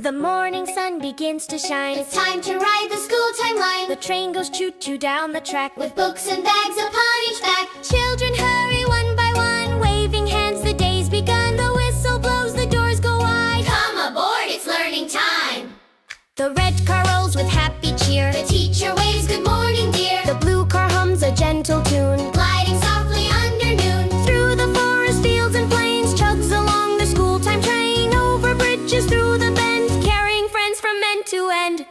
The morning sun begins to shine. It's time to ride the school timeline. The train goes choo-choo down the track, with books and bags upon each back. Children hurry one by one, waving hands, the day's begun. The whistle blows, the doors go wide. Come aboard, it's learning time. The red car rolls with happy cheer. The teacher waves, good morning dear. The blue car hums a gentle tune, gliding softly under noon. through the forest, fields and plains. Chugs along the school time train, over bridges, through the bend, carrying friends from end to end.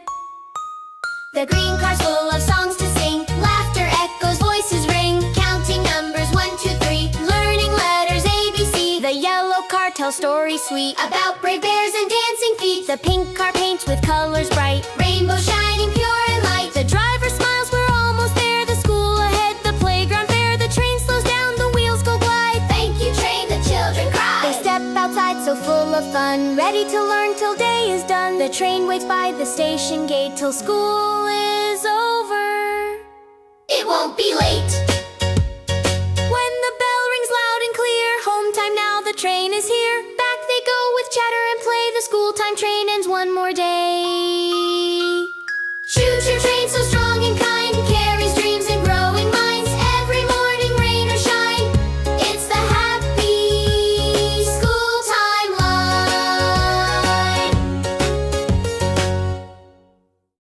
The green car's full of songs to sing. Laughter echoes, voices ring. Counting numbers 1, 2, 3. Learning letters ABC. The yellow car tells stories sweet about brave bears and dancing feet. The pink car paints with colors bright, rainbow shining pure and light. the driver smiles, we're almost there. The school ahead, the playground fair. The train slows down, the wheels go glide. Thank you train, the children cry. They step outside so full of fun, ready to learn till day is done. The train waits by the station gate till school is over. It won't be late.